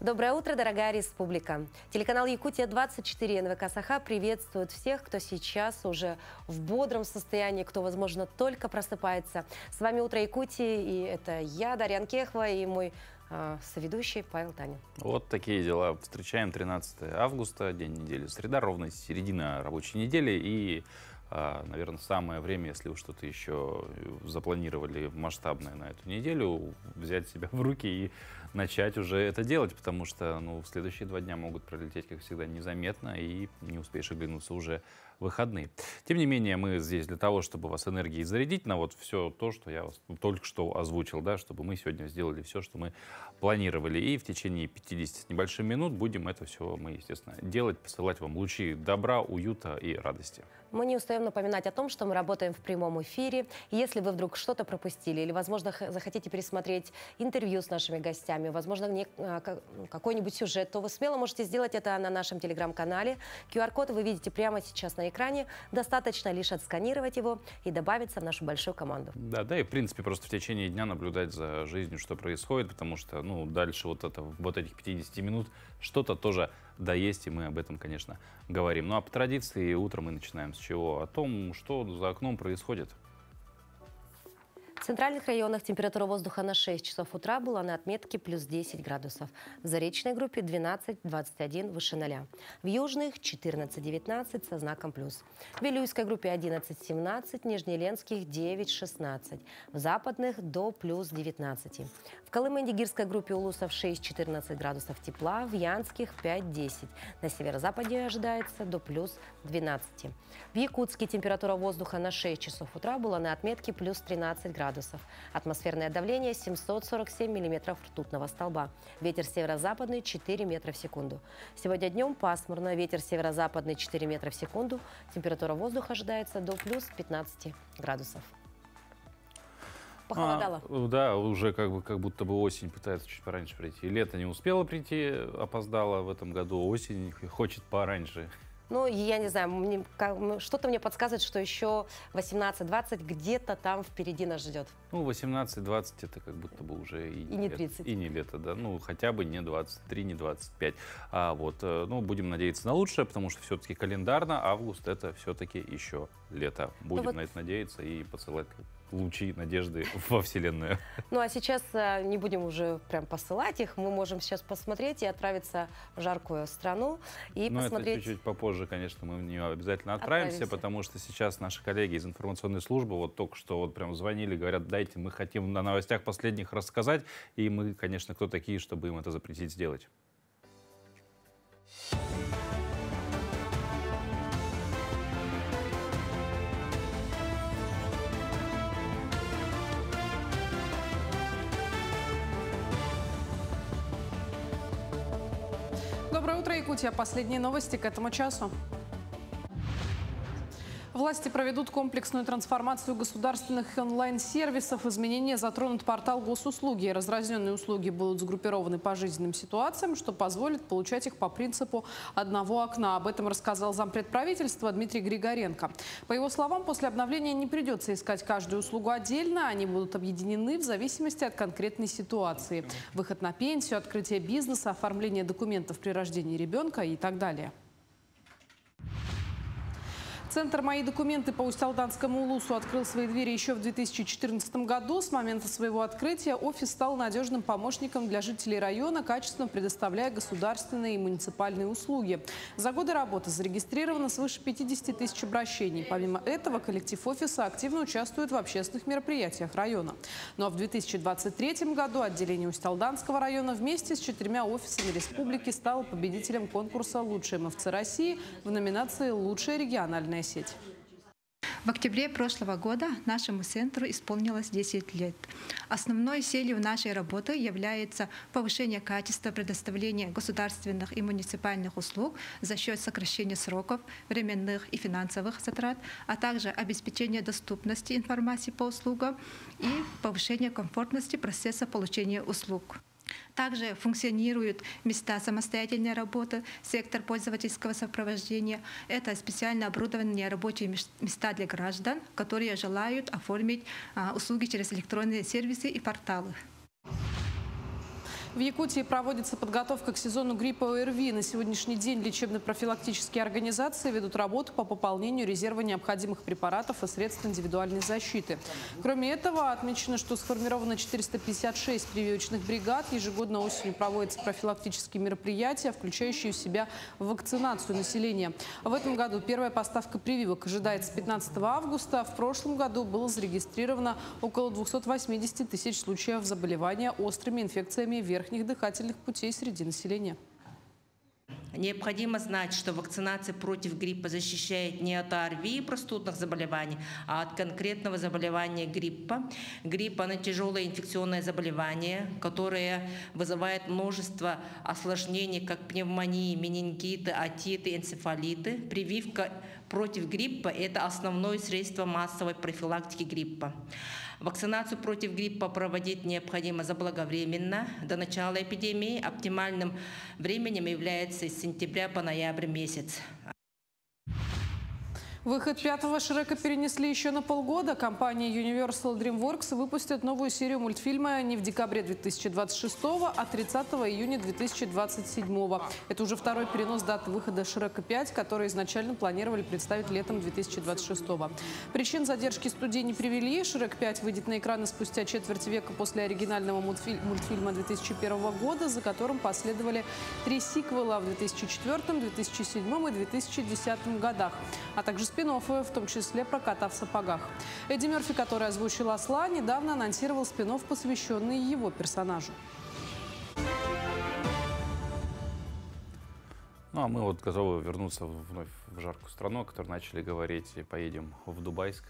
Доброе утро, дорогая республика. Телеканал Якутия-24 НВК Саха приветствует всех, кто сейчас уже в бодром состоянии, кто, возможно, только просыпается. С вами «Утро Якутии», и это я, Дарья Анкехова, и мой соведущий Павел Танин. Вот такие дела. Встречаем 13 августа, день недели, среда, ровно середина рабочей недели. И, наверное, самое время, если вы что-то еще запланировали масштабное на эту неделю, взять себя в руки и начать уже это делать, потому что в следующие 2 дня могут пролететь, как всегда, незаметно, и не успеешь оглянуться уже в выходные. Тем не менее, мы здесь для того, чтобы вас энергией зарядить на вот все то, что я вас только что озвучил, да, чтобы мы сегодня сделали все, что мы планировали. И в течение 50 с небольшим минут будем это все мы, естественно, делать, посылать вам лучи добра, уюта и радости. Мы не устаем напоминать о том, что мы работаем в прямом эфире. Если вы вдруг что-то пропустили или, возможно, захотите пересмотреть интервью с нашими гостями, возможно, какой-нибудь сюжет, то вы смело можете сделать это на нашем телеграм-канале. QR-код вы видите прямо сейчас на экране. Достаточно лишь отсканировать его и добавиться в нашу большую команду. Да, и в принципе просто в течение дня наблюдать за жизнью, что происходит, потому что дальше вот этих 50 минут что-то тоже доесть, и мы об этом, конечно, говорим. Ну а по традиции утром мы начинаем с чего? О том, что за окном происходит. В центральных районах температура воздуха на 6 часов утра была на отметке плюс 10 градусов. В заречной группе 12-21 выше 0. В южных 14-19 со знаком плюс. В Вилюйской группе 11-17, Нижнеленских 9-16. В западных до плюс 19. В Колымо-Индигирской группе улусов 6-14 градусов тепла, в Янских 5-10. На северо-западе ожидается до плюс 12. В Якутске температура воздуха на 6 часов утра была на отметке плюс 13 градусов. Атмосферное давление 747 миллиметров ртутного столба. Ветер северо-западный 4 метра в секунду. Сегодня днем пасмурно, ветер северо-западный 4 метра в секунду. Температура воздуха ожидается до плюс 15 градусов. Похолодало. Да, уже как будто бы осень пытается чуть пораньше прийти. Лето не успело прийти, опоздало в этом году. Осень хочет пораньше. Я не знаю, что-то мне подсказывает, что еще 18-20 где-то там впереди нас ждет. 18-20 это как будто бы уже и не 30. И не лето, да. Хотя бы не 23, не 25. Будем надеяться на лучшее, потому что все-таки календарно август это все-таки еще лето. Будем на это надеяться и посылать лучи надежды во Вселенную. А сейчас не будем уже прям посылать их. Мы можем сейчас посмотреть и отправиться в жаркую страну. И посмотреть... Это чуть-чуть попозже, конечно, мы в нее обязательно отправимся, потому что сейчас наши коллеги из информационной службы только что прям звонили, говорят, дайте, мы хотим на новостях последних рассказать. И мы, конечно, кто такие, чтобы им это запретить сделать. Доброе утро, Якутия. Последние новости к этому часу. Власти проведут комплексную трансформацию государственных онлайн-сервисов. Изменения затронут портал госуслуги. Разразненные услуги будут сгруппированы по жизненным ситуациям, что позволит получать их по принципу одного окна. Об этом рассказал зампред правительства Дмитрий Григоренко. По его словам, после обновления не придется искать каждую услугу отдельно. Они будут объединены в зависимости от конкретной ситуации. Выход на пенсию, открытие бизнеса, оформление документов при рождении ребенка и так далее. Центр «Мои документы» по Усть-Алданскому улусу открыл свои двери еще в 2014 году. С момента своего открытия офис стал надежным помощником для жителей района, качественно предоставляя государственные и муниципальные услуги. За годы работы зарегистрировано свыше 50 тысяч обращений. Помимо этого, коллектив офиса активно участвует в общественных мероприятиях района. А в 2023 году отделение Усть-Алданского района вместе с 4 офисами республики стало победителем конкурса «Лучший МФЦ России» в номинации «Лучшая региональная сеть». В октябре прошлого года нашему центру исполнилось 10 лет. Основной целью нашей работы является повышение качества предоставления государственных и муниципальных услуг за счет сокращения сроков, временных и финансовых затрат, а также обеспечения доступности информации по услугам и повышения комфортности процесса получения услуг. Также функционируют места самостоятельной работы, сектор пользовательского сопровождения. Это специально оборудованные рабочие места для граждан, которые желают оформить услуги через электронные сервисы и порталы. В Якутии проводится подготовка к сезону гриппа ОРВИ. На сегодняшний день лечебно-профилактические организации ведут работу по пополнению резерва необходимых препаратов и средств индивидуальной защиты. Кроме этого, отмечено, что сформировано 456 прививочных бригад. Ежегодно осенью проводятся профилактические мероприятия, включающие в себя вакцинацию населения. В этом году первая поставка прививок ожидается 15 августа. В прошлом году было зарегистрировано около 280 тысяч случаев заболевания острыми инфекциями верхних дыхательных путей среди населения. Необходимо знать, что вакцинация против гриппа защищает не от ОРВИ и простудных заболеваний, а от конкретного заболевания гриппа. Грипп – это тяжелое инфекционное заболевание, которое вызывает множество осложнений, как пневмонии, менингиты, отиты, энцефалиты. Прививка против гриппа – это основное средство массовой профилактики гриппа. Вакцинацию против гриппа проводить необходимо заблаговременно, до начала эпидемии. Оптимальным временем является с сентября по ноябрь месяц. Выход пятого Шрека перенесли еще на полгода. Компания Universal DreamWorks выпустит новую серию мультфильма не в декабре 2026, а 30 июня 2027. Это уже второй перенос даты выхода Шрека 5, который изначально планировали представить летом 2026. Причин задержки студии не привели. Шрек 5 выйдет на экраны спустя четверть века после оригинального мультфильма 2001 года, за которым последовали 3 сиквела в 2004, 2007 и 2010 годах, а также спин-оффы, в том числе про кота в сапогах. Эдди Мерфи, который озвучил осла, недавно анонсировал спин-офф, посвященный его персонажу. Ну, а мы вот готовы вернуться вновь в жаркую страну, о которой начали говорить, и поедем в Дубайск.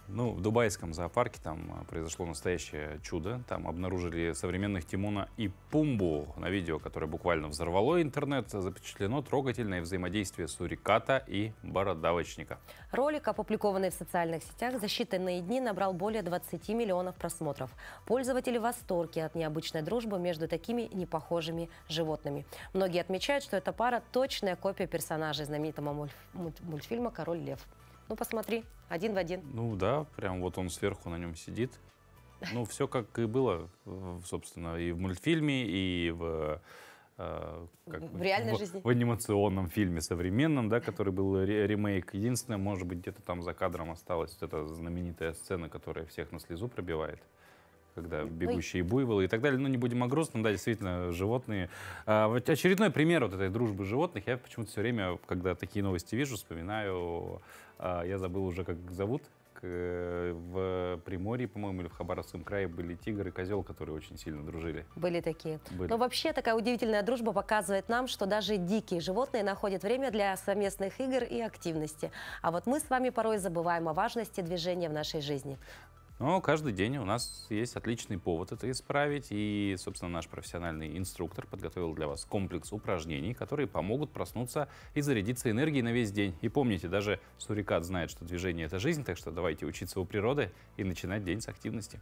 Ну, в дубайском зоопарке там произошло настоящее чудо. Там обнаружили современных Тимона и Пумбу. На видео, которое буквально взорвало интернет, запечатлено трогательное взаимодействие суриката и бородавочника. Ролик, опубликованный в социальных сетях, за считанные дни набрал более 20 миллионов просмотров. Пользователи в восторге от необычной дружбы между такими непохожими животными. Многие отмечают, что эта пара – точная копия персонажей знаменитого мультфильма «Король лев». Ну, посмотри, один в один. Ну да, прям вот он сверху на нем сидит. Ну, все как и было, собственно, и в мультфильме, и в реальной жизни. В анимационном фильме современном, да, который был ремейк. Единственное, может быть, где-то там за кадром осталась вот эта знаменитая сцена, которая всех на слезу пробивает, когда бегущие буйволы и так далее. Ну, не будем о грустном, да, действительно, животные. Очередной пример вот этой дружбы животных. Я почему-то все время, когда такие новости вижу, вспоминаю, я забыл уже, как зовут, в Приморье, по-моему, или в Хабаровском крае были тигр и козел, которые очень сильно дружили. Были такие. Были. Но вообще такая удивительная дружба показывает нам, что даже дикие животные находят время для совместных игр и активности. А вот мы с вами порой забываем о важности движения в нашей жизни. Но каждый день у нас есть отличный повод это исправить. И, собственно, наш профессиональный инструктор подготовил для вас комплекс упражнений, которые помогут проснуться и зарядиться энергией на весь день. И помните, даже сурикат знает, что движение – это жизнь, так что давайте учиться у природы и начинать день с активности.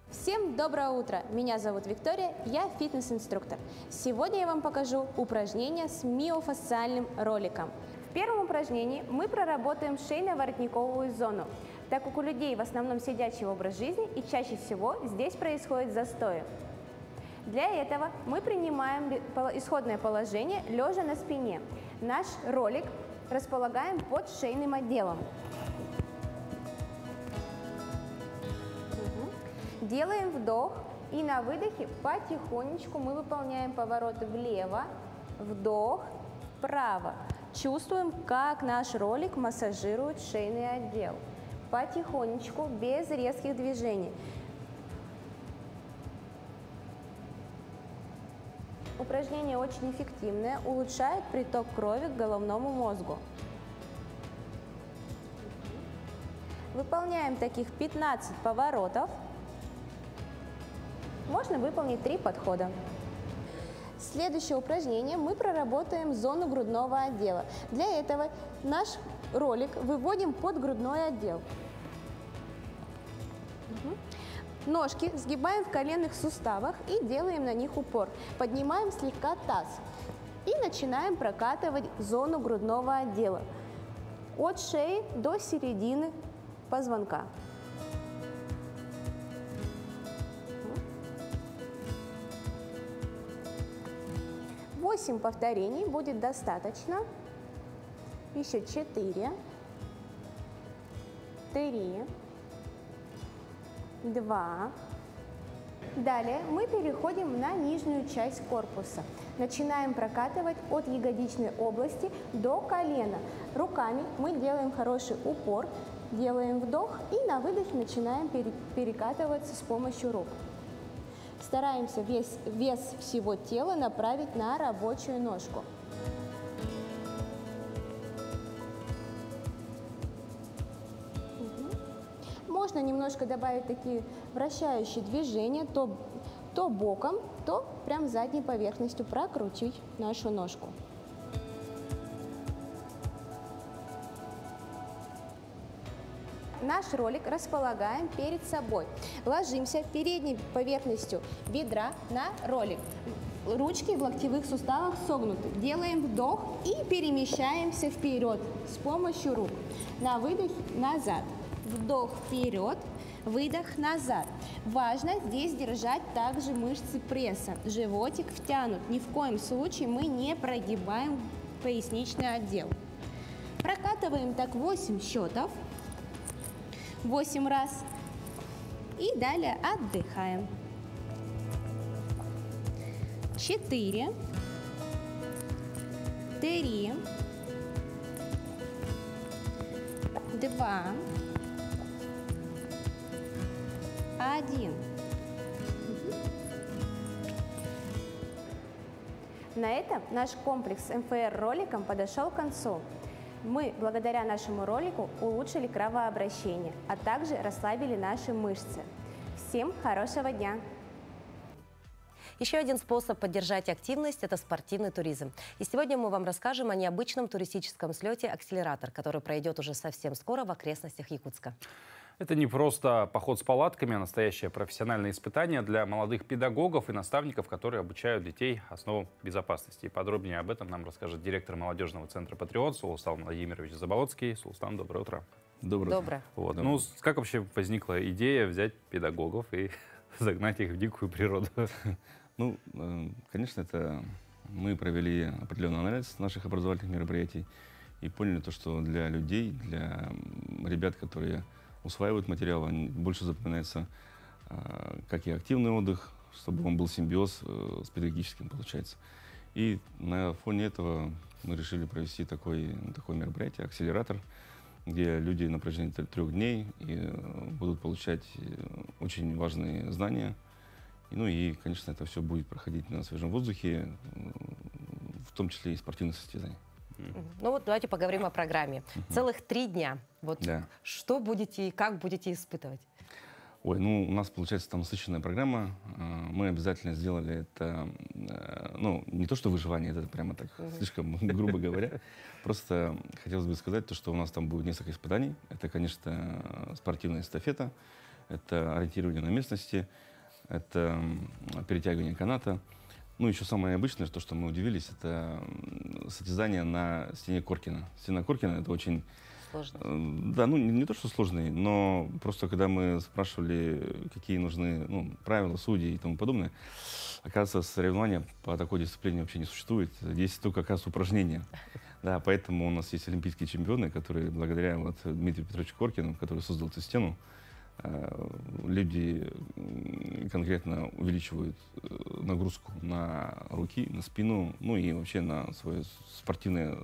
Всем доброе утро! Меня зовут Виктория, я фитнес-инструктор. Сегодня я вам покажу упражнение с миофасциальным роликом. В первом упражнении мы проработаем шейно-воротниковую зону, так как у людей в основном сидячий образ жизни и чаще всего здесь происходит застой. Для этого мы принимаем исходное положение лежа на спине. Наш ролик располагаем под шейным отделом. Делаем вдох, и на выдохе потихонечку мы выполняем повороты влево, вдох, вправо. Чувствуем, как наш ролик массажирует шейный отдел. Потихонечку, без резких движений. Упражнение очень эффективное, улучшает приток крови к головному мозгу. Выполняем таких 15 поворотов. Можно выполнить 3 подхода. Следующее упражнение мы проработаем зону грудного отдела. Для этого наш ролик выводим под грудной отдел. Ножки сгибаем в коленных суставах и делаем на них упор. Поднимаем слегка таз и начинаем прокатывать зону грудного отдела от шеи до середины позвонка. 8 повторений будет достаточно. Еще 4, 3, 2. Далее мы переходим на нижнюю часть корпуса. Начинаем прокатывать от ягодичной области до колена. Руками мы делаем хороший упор, делаем вдох и на выдохе начинаем перекатываться с помощью рук. Стараемся вес всего тела направить на рабочую ножку. Можно немножко добавить такие вращающие движения, то боком, то прям задней поверхностью прокрутить нашу ножку. Наш ролик располагаем перед собой. Ложимся передней поверхностью бедра на ролик. Ручки в локтевых суставах согнуты. Делаем вдох и перемещаемся вперед с помощью рук. На выдох назад. Вдох вперед, выдох назад. Важно здесь держать также мышцы пресса. Животик втянут. Ни в коем случае мы не прогибаем поясничный отдел. Прокатываем так 8 счетов. 8 раз. И далее отдыхаем. 4, 3, 2, 1. На этом наш комплекс МФР роликом подошел к концу. Мы, благодаря нашему ролику, улучшили кровообращение, а также расслабили наши мышцы. Всем хорошего дня! Еще один способ поддержать активность – это спортивный туризм. И сегодня мы вам расскажем о необычном туристическом слете «Акселератор», который пройдет уже совсем скоро в окрестностях Якутска. Это не просто поход с палатками, а настоящее профессиональное испытание для молодых педагогов и наставников, которые обучают детей основам безопасности. И подробнее об этом нам расскажет директор молодежного центра «Патриот» Сулстан Владимирович Заболоцкий. Сулстан, доброе утро. Доброе. Вот. Ну, как вообще возникла идея взять педагогов и загнать их в дикую природу? Ну, конечно, это мы провели определенный анализ наших образовательных мероприятий и поняли то, что для людей, для ребят, которые усваивают материал, больше запоминается как и активный отдых, чтобы он был симбиоз с педагогическим, получается. И на фоне этого мы решили провести такое мероприятие «Акселератор», где люди на протяжении 3 дней будут получать очень важные знания. Ну и, конечно, это все будет проходить на свежем воздухе, в том числе и спортивных состязаний. Ну вот давайте поговорим о программе. Целых 3 дня. Вот Да. что будете и как будете испытывать? Ой, ну у нас получается там насыщенная программа. Мы обязательно сделали это, ну не то что выживание, это прямо так слишком грубо говоря. Просто хотелось бы сказать то, что у нас там будет несколько испытаний. Это, конечно, спортивная эстафета, это ориентирование на местности, это перетягивание каната. Ну, еще самое обычное, то, что мы удивились, это состязание на стене Коркина. Стена Коркина — это очень... Сложно. Да, ну, не то, что сложный, но просто когда мы спрашивали, какие нужны правила, судьи и тому подобное, оказывается, соревнования по такой дисциплине вообще не существует. Есть только, оказывается, упражнения. Да, поэтому у нас есть олимпийские чемпионы, которые благодаря Дмитрию Петровичу Коркину, который создал эту стену, люди конкретно увеличивают нагрузку на руки, на спину, ну и вообще на свое спортивное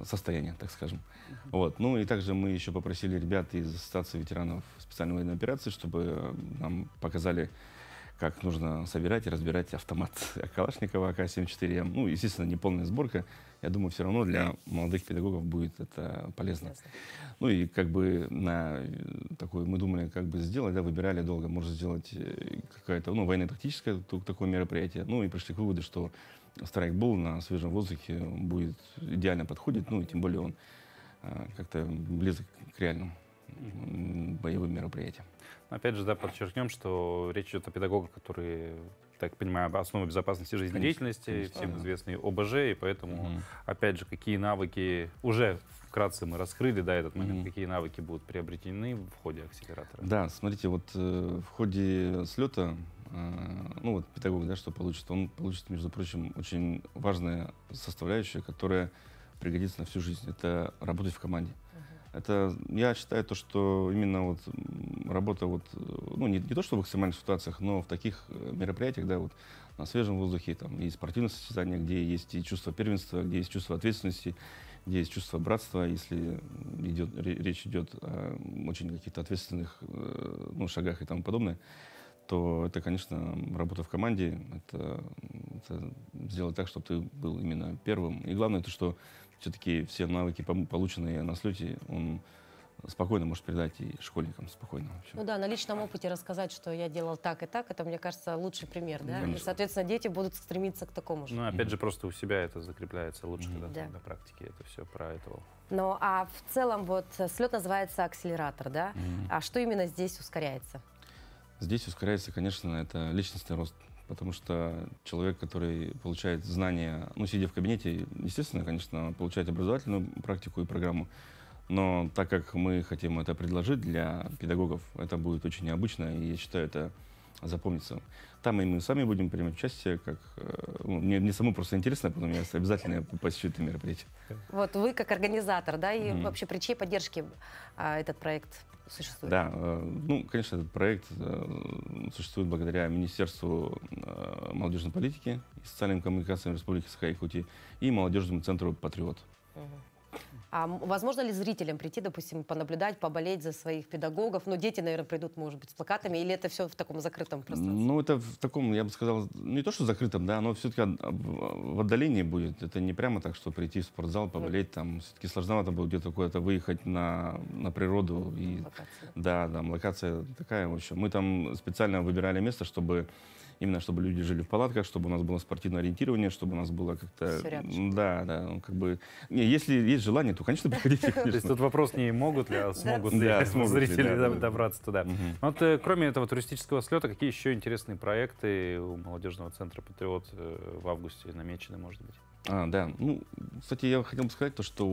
состояние, так скажем. Вот. Ну и также мы еще попросили ребят из Ассоциации ветеранов специальной военной операции, чтобы нам показали, как нужно собирать и разбирать автомат Калашникова АК-74М. Ну, естественно, не полная сборка. Я думаю, все равно для молодых педагогов будет это полезно. Ну и как бы на такое, мы думали, как бы сделать, да, выбирали долго. Может сделать какое-то, военно-тактическое такое мероприятие. Ну и пришли к выводу, что страйкбол на свежем воздухе будет идеально подходит. Ну и тем более он как-то близок к реальным боевым мероприятиям. Опять же, да, подчеркнем, что речь идет о педагогах, которые, так понимаю, основа безопасности жизнедеятельности, всем известный ОБЖ, и поэтому, опять же, какие навыки, уже вкратце мы раскрыли, да, этот момент, какие навыки будут приобретены в ходе акселератора? Да, смотрите, вот в ходе слета ну вот педагог, да, что получит? Он получит, между прочим, очень важная составляющая, которая пригодится на всю жизнь. Это работать в команде. Это, я считаю, то, что именно вот работа вот, ну, не то, что в экстремальных ситуациях, но в таких мероприятиях, да, вот на свежем воздухе, там, и спортивные состязания, где есть и чувство первенства, где есть чувство ответственности, где есть чувство братства, если речь идет о очень каких-то ответственных ну, шагах и тому подобное, то это, конечно, работа в команде, это сделать так, чтобы ты был именно первым. И главное, то, что все-таки все навыки, полученные на слете, он спокойно может передать и школьникам спокойно. Вообще. Ну да, на личном опыте рассказать, что я делал так и так, это, мне кажется, лучший пример, да? Конечно. И, соответственно, дети будут стремиться к такому же. Ну, опять же, просто у себя это закрепляется лучше, когда Да. на практике это все про этого. Ну, а в целом вот слет называется акселератор, да? А что именно здесь ускоряется? Здесь ускоряется, конечно, это личностный рост. Потому что человек, который получает знания, ну, сидя в кабинете, естественно, конечно, получает образовательную практику и программу, но так как мы хотим это предложить для педагогов, это будет очень необычно, и я считаю, это запомнится. Там и мы сами будем принимать участие, как, ну, мне самому просто интересно, потом я обязательно посещу это мероприятие. Вот вы как организатор, да, и вообще при чьей поддержке этот проект существует? Да, ну, конечно, этот проект существует благодаря Министерству молодежной политики и социальным коммуникациям Республики Саха-Якутия и Молодежному центру «Патриот». А возможно ли зрителям прийти, допустим, понаблюдать, поболеть за своих педагогов? Ну, дети, наверное, придут, может быть, с плакатами, или это все в таком закрытом пространстве? Ну, это в таком, я бы сказал, не то, что закрытом, да, но все-таки в отдалении будет. Это не прямо так, что прийти в спортзал, поболеть, там все-таки сложновато будет где-то куда-то выехать на природу. И, Локация. да, локация такая, в общем. Мы там специально выбирали место, чтобы именно чтобы люди жили в палатках, чтобы у нас было спортивное ориентирование, чтобы у нас было как-то... Всё рядышком. Да, ну, как бы... Не, если есть желание, то, конечно, приходите, То есть конечно. тут вопрос не могут ли, а смогут ли Да, смогут ли, зрители да. добраться туда. Вот кроме этого туристического слета, какие еще интересные проекты у молодежного центра «Патриот» в августе намечены, может быть? Да. Ну, кстати, я хотел бы сказать то, что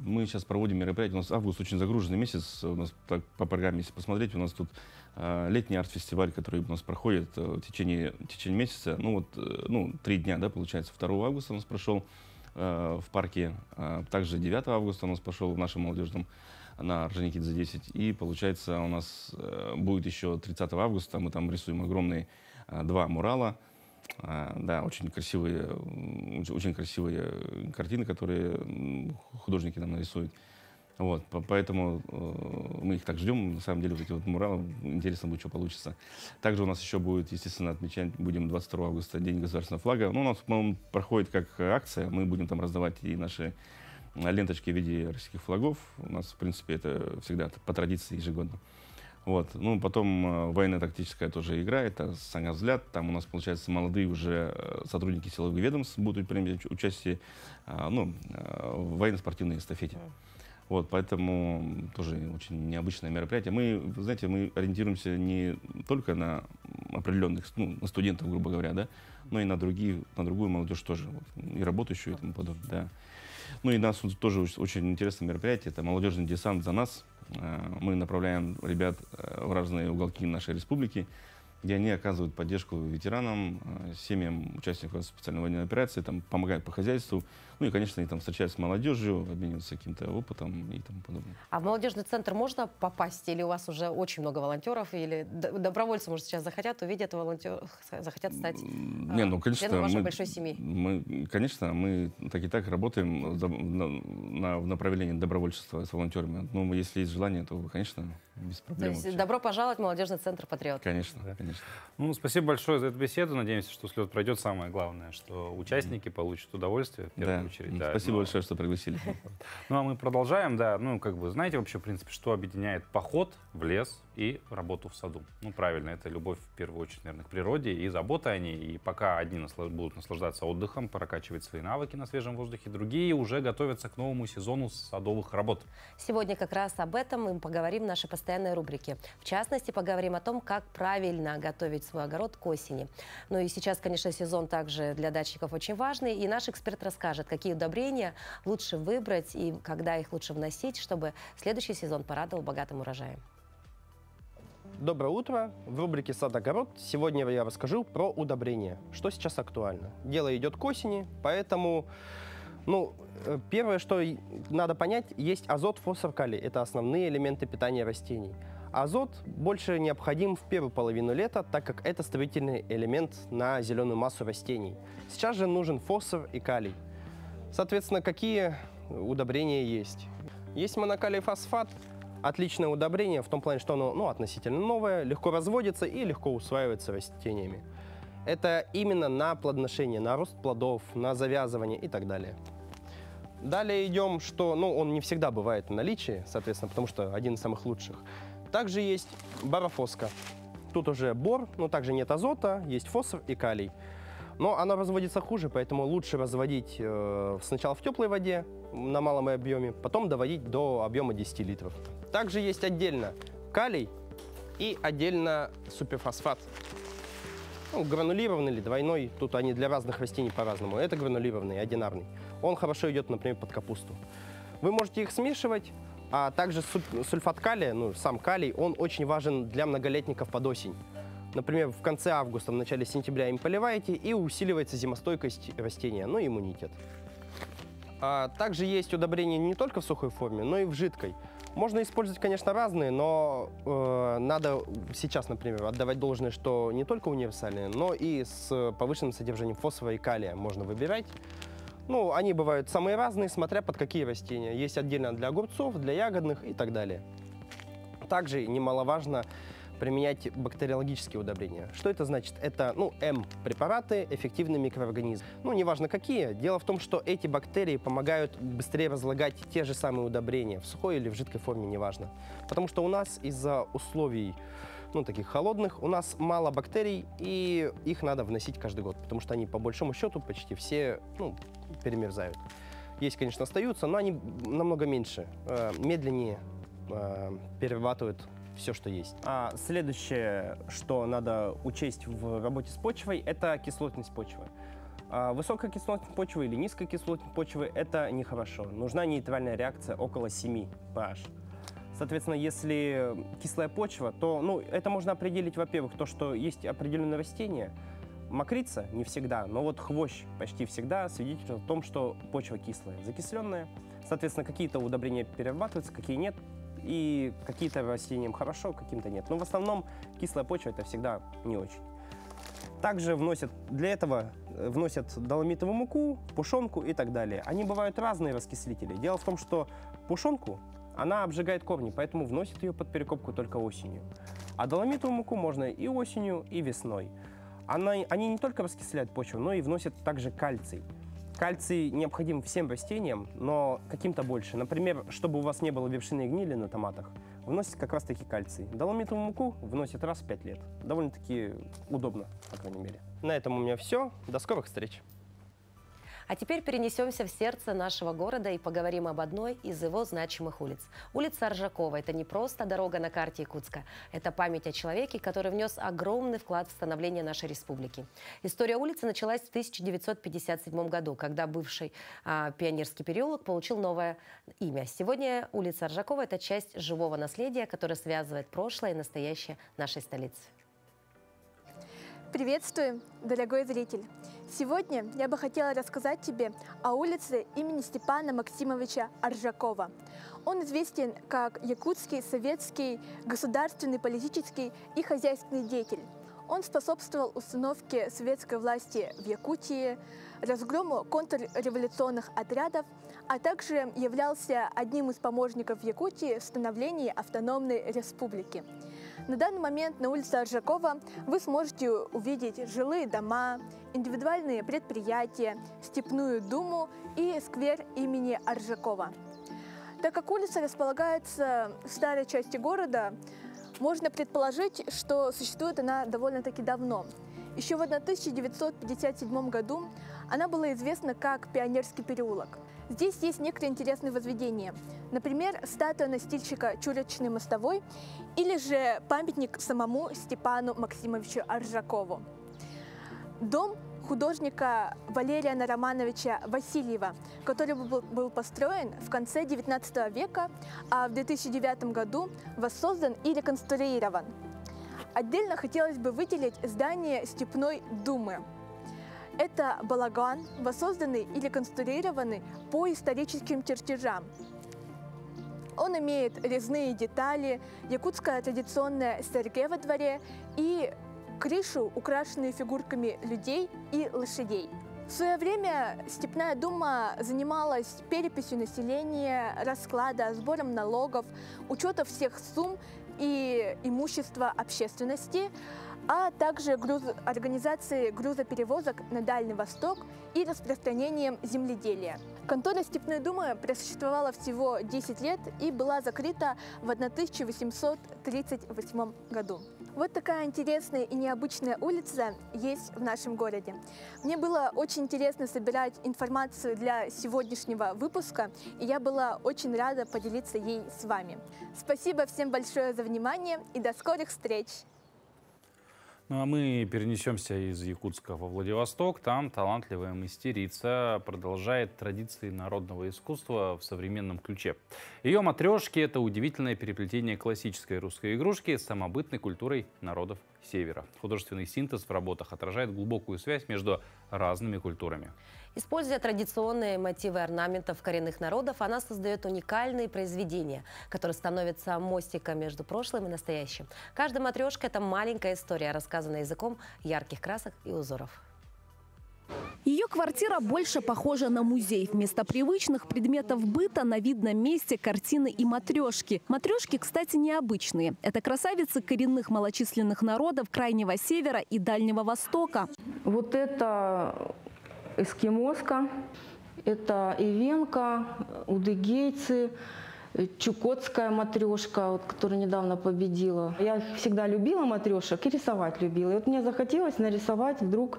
мы сейчас проводим мероприятие. У нас август очень загруженный месяц. У нас так, по программе, если посмотреть, у нас тут летний арт-фестиваль, который у нас проходит в течение месяца. Ну, вот, 3 дня, да, получается. 2 августа у нас прошел в парке. Также 9 августа у нас прошел в нашем молодежном на Орджоникидзе 10. И, получается, у нас будет еще 30 августа. Мы там рисуем огромные 2 мурала. Да, очень красивые картины, которые художники нам нарисуют. Вот, поэтому мы их так ждем. На самом деле, вот эти вот муралы, интересно будет, что получится. Также у нас еще будет, естественно, отмечать будем 22 августа День государственного флага. Ну, у нас он проходит как акция. Мы будем там раздавать и наши ленточки в виде российских флагов. У нас, в принципе, это всегда по традиции ежегодно. Вот. Ну, потом военно-тактическая тоже игра, это «Санган-взгляд». Там у нас, получается, молодые уже сотрудники силовых ведомств будут принимать участие в военно-спортивной эстафете. Вот, поэтому тоже очень необычное мероприятие. Мы, вы знаете, мы ориентируемся не только на определенных, на студентов, грубо говоря, да, но и на другую молодежь тоже, вот, и работающую и тому подобное, да. Ну и у нас тоже очень интересное мероприятие, это молодежный десант «За нас». Мы направляем ребят в разные уголки нашей республики, где они оказывают поддержку ветеранам, семьям участников специальной военной операции, там, помогают по хозяйству. Ну и, конечно, они там встречаются с молодежью, обмениваются каким-то опытом и тому подобное. А в молодежный центр можно попасть? Или у вас уже очень много волонтеров? Или добровольцы, может, сейчас захотят, увидят волонтеров, захотят стать членом вашей большой семьи? Мы так и так работаем в направлении добровольчества с волонтерами. Но если есть желание, то, конечно, без проблем. То есть добро пожаловать в молодежный центр «Патриот». Конечно, конечно. Ну, спасибо большое за эту беседу. Надеемся, что слет пройдет. Самое главное, что участники получат удовольствие в первую очередь. Да, спасибо большое, что пригласили. Ну, а мы продолжаем, да. Ну, как бы, знаете вообще, в принципе, что объединяет поход в лес и работу в саду? Ну, правильно, это любовь, в первую очередь, наверное, к природе и забота о ней. И пока одни будут наслаждаться отдыхом, прокачивать свои навыки на свежем воздухе, другие уже готовятся к новому сезону садовых работ. Сегодня как раз об этом мы поговорим в нашей постоянной рубрике. В частности, поговорим о том, как правильно готовить свой огород к осени. Ну и сейчас, конечно, сезон также для дачников очень важный. И наш эксперт расскажет, какие удобрения лучше выбрать и когда их лучше вносить, чтобы следующий сезон порадовал богатым урожаем. Доброе утро. В рубрике «Сад-огород» сегодня я расскажу про удобрения, что сейчас актуально. Дело идет к осени, поэтому первое, что надо понять, есть азот, фосфор, калий. Это основные элементы питания растений. Азот больше необходим в первую половину лета, так как это строительный элемент на зеленую массу растений. Сейчас же нужен фосфор и калий. Соответственно, какие удобрения есть? Есть монокалий фосфат. Отличное удобрение в том плане, что оно относительно новое, легко разводится и легко усваивается растениями. Это именно на плодоношение, на рост плодов, на завязывание и так далее. Далее идем, что он не всегда бывает в наличии, соответственно, потому что один из самых лучших. Также есть борофоска. Тут уже бор, но также нет азота, есть фосфор и калий. Но она разводится хуже, поэтому лучше разводить сначала в теплой воде на малом объеме, потом доводить до объема 10 литров. Также есть отдельно калий и отдельно суперфосфат. Гранулированный или двойной, тут они для разных растений по-разному. Это гранулированный, одинарный. Он хорошо идет, например, под капусту. Вы можете их смешивать, а также сульфат калия, сам калий, он очень важен для многолетников под осень. Например, в конце августа, в начале сентября им поливаете, и усиливается зимостойкость растения, иммунитет. Также есть удобрения не только в сухой форме, но и в жидкой. Можно использовать, конечно, разные, но надо сейчас, например, отдавать должное, что не только универсальные, но и с повышенным содержанием фосфора и калия можно выбирать. Они бывают самые разные, смотря под какие растения. Есть отдельно для огурцов, для ягодных и так далее. Также немаловажно применять бактериологические удобрения. Что это значит? Это, М-препараты, эффективные микроорганизмы. Неважно какие. Дело в том, что эти бактерии помогают быстрее разлагать те же самые удобрения в сухой или в жидкой форме, неважно. Потому что у нас из-за условий, таких холодных, у нас мало бактерий, и их надо вносить каждый год, потому что они, по большому счету, почти все, перемерзают. Есть, конечно, остаются, но они намного меньше, медленнее перерабатывают все, что есть. Следующее, что надо учесть в работе с почвой, это кислотность почвы. Высокая кислотность почвы или низкая кислотность почвы – это нехорошо. Нужна нейтральная реакция около 7 pH. Соответственно, если кислая почва, то это можно определить, во-первых, то, что есть определенные растения. Мокрица не всегда, но вот хвощ почти всегда свидетельствует о том, что почва кислая, закисленная. Соответственно, какие-то удобрения перерабатываются, какие нет. И какие-то растениям хорошо, каким-то нет. Но в основном кислая почва – это всегда не очень. Также для этого вносят доломитовую муку, пушонку и так далее. Они бывают разные раскислители. Дело в том, что пушонку, она обжигает корни, поэтому вносят ее под перекопку только осенью. А доломитовую муку можно и осенью, и весной. Они не только раскисляют почву, но и вносят также кальций. Кальций необходим всем растениям, но каким-то больше. Например, чтобы у вас не было вершинной гнили на томатах, вносят как раз-таки кальций. Доломитовую муку вносят раз в 5 лет. Довольно-таки удобно, по крайней мере. На этом у меня все. До скорых встреч. А теперь перенесемся в сердце нашего города и поговорим об одной из его значимых улиц. Улица Оржакова – это не просто дорога на карте Якутска. Это память о человеке, который внес огромный вклад в становление нашей республики. История улицы началась в 1957 году, когда бывший Пионерский переулок получил новое имя. Сегодня улица Оржакова – это часть живого наследия, которое связывает прошлое и настоящее нашей столицы. Приветствую, дорогой зритель! Сегодня я бы хотела рассказать тебе о улице имени Степана Максимовича Оржакова. Он известен как якутский, советский, государственный, политический и хозяйственный деятель. Он способствовал установке советской власти в Якутии, разгрому контрреволюционных отрядов, а также являлся одним из помощников Якутии в становлении автономной республики. На данный момент на улице Оржакова вы сможете увидеть жилые дома, индивидуальные предприятия, степную думу и сквер имени Оржакова. Так как улица располагается в старой части города, можно предположить, что существует она довольно-таки давно. Еще в 1957 году она была известна как Пионерский переулок. Здесь есть некоторые интересные возведения. Например, статуя настильщика Чурочной мостовой или же памятник самому Степану Максимовичу Оржакову. Дом художника Валериана Романовича Васильева, который был построен в конце XIX века, а в 2009 году воссоздан и реконструирован. Отдельно хотелось бы выделить здание Степной Думы. Это балаган, воссозданный и реконструированный по историческим чертежам. Он имеет резные детали, якутская традиционная сэргэ во дворе и крышу, украшенную фигурками людей и лошадей. В свое время Степная Дума занималась переписью населения, расклада, сбором налогов, учетом всех сумм и имущества общественности, а также организацией грузоперевозок на Дальний Восток и распространением земледелия. Контора Степной Думы просуществовала всего 10 лет и была закрыта в 1838 году. Вот такая интересная и необычная улица есть в нашем городе. Мне было очень интересно собирать информацию для сегодняшнего выпуска, и я была очень рада поделиться ей с вами. Спасибо всем большое за внимание и до скорых встреч! Ну а мы перенесемся из Якутска во Владивосток. Там талантливая мастерица продолжает традиции народного искусства в современном ключе. Ее матрешки – это удивительное переплетение классической русской игрушки с самобытной культурой народов Севера. Художественный синтез в работах отражает глубокую связь между разными культурами. Используя традиционные мотивы орнаментов коренных народов, она создает уникальные произведения, которые становятся мостиком между прошлым и настоящим. Каждая матрешка – это маленькая история, рассказанная языком ярких красок и узоров. Ее квартира больше похожа на музей. Вместо привычных предметов быта на видном месте картины и матрешки. Матрешки, кстати, необычные. Это красавицы коренных малочисленных народов Крайнего Севера и Дальнего Востока. Вот это эскимоска, это ивенка, удыгейцы, чукотская матрешка, вот, которая недавно победила. Я всегда любила матрешек и рисовать любила. И вот мне захотелось нарисовать вдруг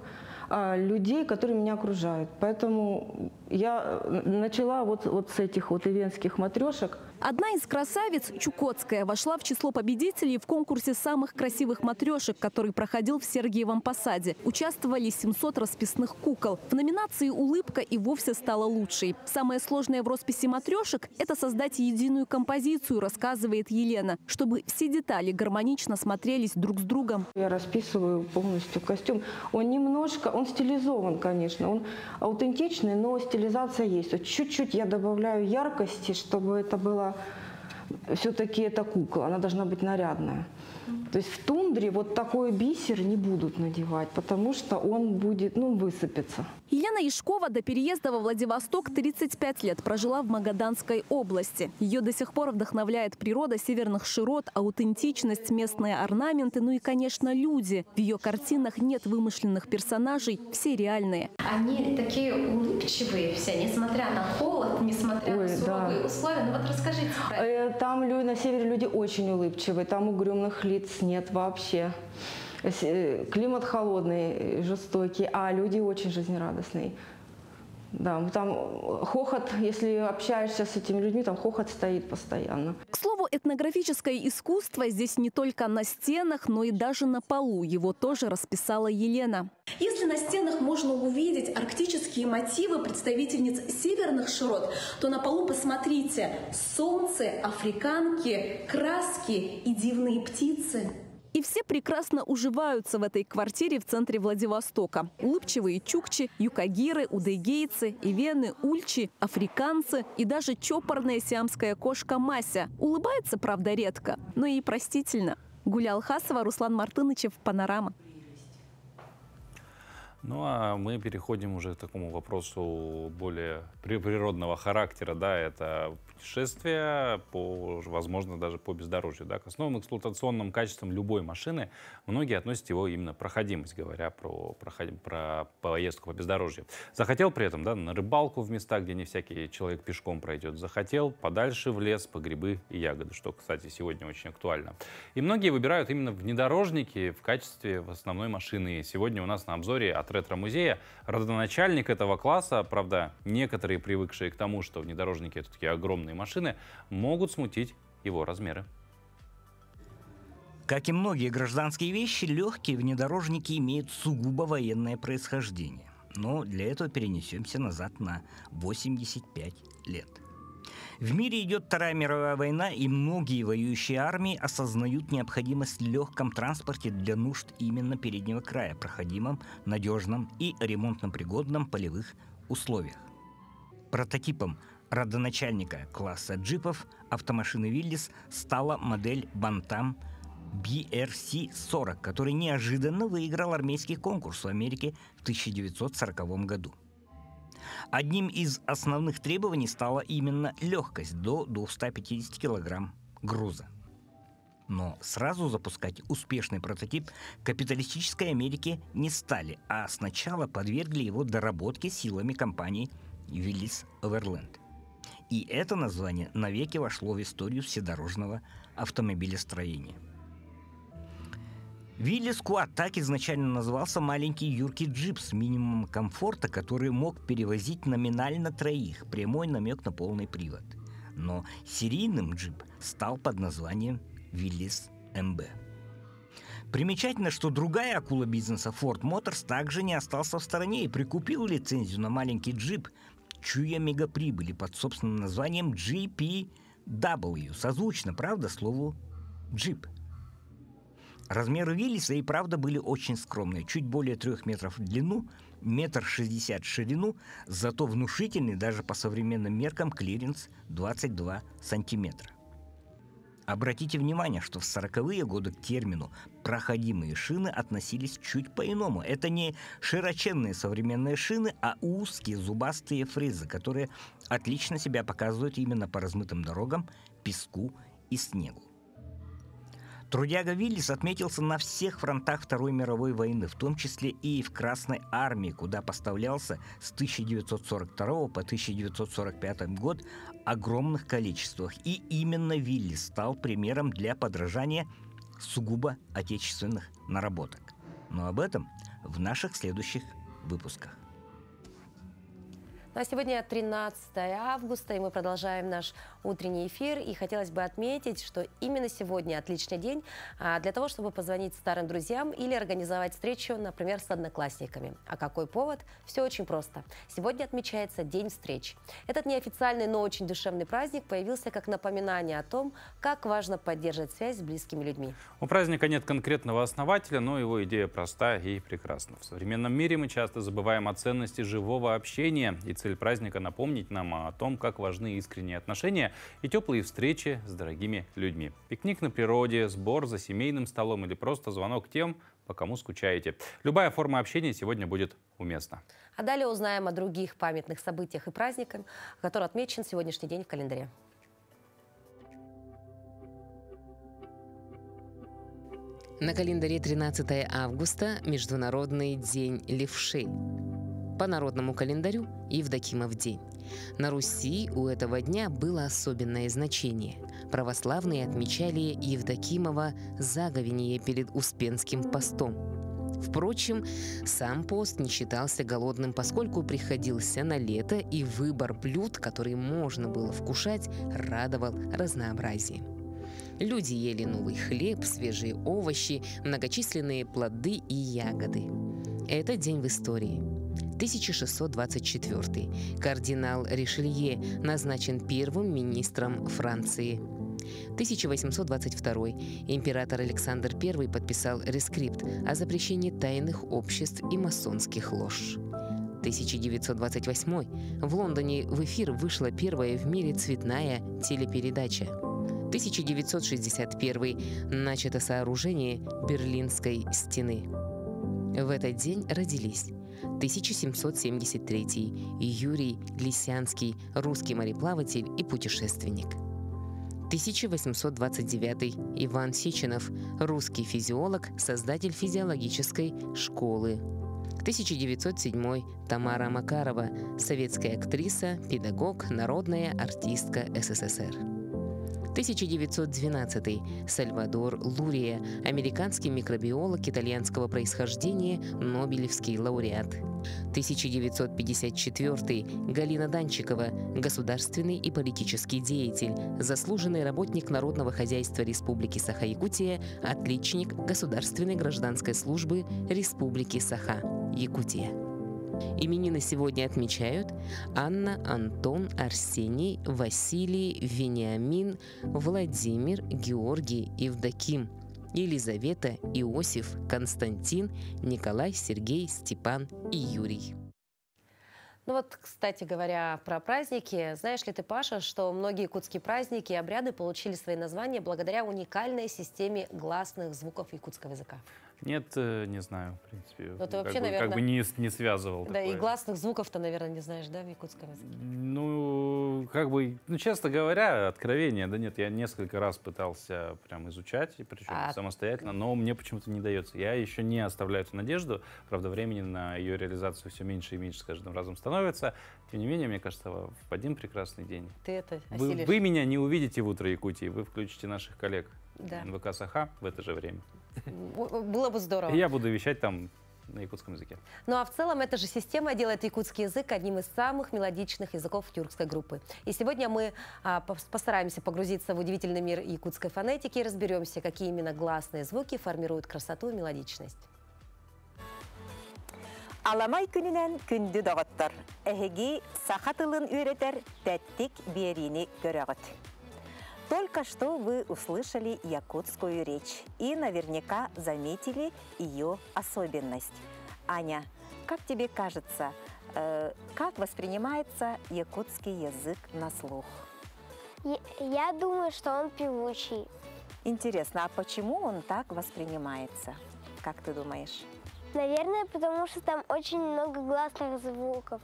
людей, которые меня окружают. Поэтому я начала вот с этих вот ивенских матрешек. Одна из красавиц, чукотская, вошла в число победителей в конкурсе самых красивых матрешек, который проходил в Сергиевом Посаде. Участвовали 700 расписных кукол. В номинации «Улыбка» и вовсе стала лучшей. Самое сложное в росписи матрешек – это создать единую композицию, рассказывает Елена, чтобы все детали гармонично смотрелись друг с другом. Я расписываю полностью костюм. Он немножко, он стилизован, конечно, он аутентичный, но стилизация есть. Вот чуть-чуть я добавляю яркости, чтобы это было все-таки это кукла, она должна быть нарядная. То есть в тундре вот такой бисер не будут надевать, потому что он будет, высыпется. Елена Яшкова до переезда во Владивосток 35 лет прожила в Магаданской области. Ее до сих пор вдохновляет природа северных широт, аутентичность, местные орнаменты, ну и, конечно, люди. В ее картинах нет вымышленных персонажей, все реальные. Они такие улыбчивые все, несмотря на холод, несмотря на суровые условия. Ну вот расскажите про это. Там на севере люди очень улыбчивые, там угрюмых лиц нет вообще. Климат холодный, жестокий, а люди очень жизнерадостные. Да, там хохот, если общаешься с этими людьми, там хохот стоит постоянно. К слову, этнографическое искусство здесь не только на стенах, но и даже на полу. Его тоже расписала Елена. Если на стенах можно увидеть арктические мотивы представительниц северных широт, то на полу посмотрите: солнце, африканки, краски и дивные птицы. И все прекрасно уживаются в этой квартире в центре Владивостока. Улыбчивые чукчи, юкагиры, удыгейцы, ивены, ульчи, африканцы и даже чопорная сиамская кошка Мася. Улыбается, правда, редко, но и простительно. Гуля Алхасова, Руслан Мартынычев, «Панорама». Ну а мы переходим уже к такому вопросу более природного характера. Да, это путешествия, возможно, даже по бездорожью. Да. К основным эксплуатационным качествам любой машины многие относят его именно проходимость, говоря про поездку по бездорожью. Захотел при этом на рыбалку в места, где не всякий человек пешком пройдет. Захотел подальше в лес по грибы и ягоды, что, кстати, сегодня очень актуально. И многие выбирают именно внедорожники в качестве основной машины. Сегодня у нас на обзоре от ретро-музея родоначальник этого класса. Правда, некоторые, привыкшие к тому, что внедорожники — это такие огромные машины, могут смутить его размеры. Как и многие гражданские вещи, легкие внедорожники имеют сугубо военное происхождение. Но для этого перенесемся назад на 85 лет. В мире идет Вторая мировая война, и многие воюющие армии осознают необходимость в легком транспорте для нужд именно переднего края, проходимом, надежном и ремонтно-пригодном полевых условиях. Прототипом родоначальника класса джипов автомашины Willys стала модель Bantam BRC-40, который неожиданно выиграл армейский конкурс в Америке в 1940 году. Одним из основных требований стала именно легкость до 250 кг груза. Но сразу запускать успешный прототип капиталистической Америки не стали, а сначала подвергли его доработке силами компании Willys Overland. И это название навеки вошло в историю вседорожного автомобилестроения. Willys Quad так изначально назывался маленький юркий джип с минимумом комфорта, который мог перевозить номинально троих, прямой намек на полный привод. Но серийным джип стал под названием Willys MB. Примечательно, что другая акула бизнеса Ford Motors также не остался в стороне и прикупил лицензию на маленький джип, чуя мегаприбыли под собственным названием GPW, созвучно, правда, слову «джип». Размеры Willys и правда были очень скромные, чуть более 3 метров в длину, 1,60 м в ширину, зато внушительный даже по современным меркам клиренс 22 сантиметра. Обратите внимание, что в 40-е годы к термину «проходимые шины» относились чуть по-иному. Это не широченные современные шины, а узкие зубастые фрезы, которые отлично себя показывают именно по размытым дорогам, песку и снегу. Трудяга Willys отметился на всех фронтах Второй мировой войны, в том числе и в Красной армии, куда поставлялся с 1942 по 1945 год огромных количествах. И именно Willys стал примером для подражания сугубо отечественных наработок. Но об этом в наших следующих выпусках. Ну, а сегодня 13 августа, и мы продолжаем наш утренний эфир. И хотелось бы отметить, что именно сегодня отличный день для того, чтобы позвонить старым друзьям или организовать встречу, например, с одноклассниками. А какой повод? Все очень просто. Сегодня отмечается День встреч. Этот неофициальный, но очень душевный праздник появился как напоминание о том, как важно поддерживать связь с близкими людьми. У праздника нет конкретного основателя, но его идея проста и прекрасна. В современном мире мы часто забываем о ценности живого общения, и цель праздника — напомнить нам о том, как важны искренние отношения и теплые встречи с дорогими людьми. Пикник на природе, сбор за семейным столом или просто звонок тем, по кому скучаете. Любая форма общения сегодня будет уместна. А далее узнаем о других памятных событиях и праздниках, который отмечен сегодняшний день в календаре. На календаре 13 августа – Международный день левшей. По народному календарю – Евдокимов день. На Руси у этого дня было особенное значение. Православные отмечали Евдокимово заговение перед Успенским постом. Впрочем, сам пост не считался голодным, поскольку приходился на лето, и выбор блюд, которые можно было вкушать, радовал разнообразием. Люди ели новый хлеб, свежие овощи, многочисленные плоды и ягоды. Это день в истории. 1624. Кардинал Ришелье назначен первым министром Франции. 1822. Император Александр I подписал рескрипт о запрещении тайных обществ и масонских лож. 1928. В Лондоне в эфир вышла первая в мире цветная телепередача. 1961. Начато сооружение Берлинской стены. В этот день родились 1773. Юрий Лисянский, русский мореплаватель и путешественник. 1829. Иван Сеченов, русский физиолог, создатель физиологической школы. 1907. Тамара Макарова, советская актриса, педагог, народная артистка СССР. 1912. Сальвадор Лурия, американский микробиолог итальянского происхождения, нобелевский лауреат. 1954. Галина Данчикова, государственный и политический деятель, заслуженный работник Народного хозяйства Республики Саха-Якутия, отличник Государственной гражданской службы Республики Саха-Якутия. Именины сегодня отмечают Анна, Антон, Арсений, Василий, Вениамин, Владимир, Георгий, Евдоким, Елизавета, Иосиф, Константин, Николай, Сергей, Степан и Юрий. Ну вот, кстати говоря, про праздники. Знаешь ли ты, Паша, что многие якутские праздники и обряды получили свои названия благодаря уникальной системе гласных звуков якутского языка? Нет, не знаю, в принципе. Но ты вообще, как бы, наверное, как бы не связывал. Да, такое. и гласных звуков-то, наверное, не знаешь, да, в якутском языке? Ну, как бы, ну, честно говоря, откровение, да нет, я несколько раз пытался прям изучать, и причем самостоятельно, но мне почему-то не дается. Я еще не оставляю эту надежду, правда, времени на ее реализацию все меньше и меньше с каждым разом становится. Тем не менее, мне кажется, в один прекрасный день ты это осилишь. Вы меня не увидите в «Утро Якутии», вы включите наших коллег да. НВК «Саха» в это же время. Было бы здорово. И я буду вещать там на якутском языке. Ну а в целом эта же система делает якутский язык одним из самых мелодичных языков тюркской группы. И сегодня мы постараемся погрузиться в удивительный мир якутской фонетики и разберемся, какие именно гласные звуки формируют красоту и мелодичность. Аламай күнінен күнді дағыттыр. Әхеги сахатылын үйретер тәттік берini көрәғыт. Только что вы услышали якутскую речь и наверняка заметили ее особенность. Аня, как тебе кажется, как воспринимается якутский язык на слух? Я думаю, что он певучий. Интересно, а почему он так воспринимается? Как ты думаешь? Наверное, потому что там очень много гласных звуков.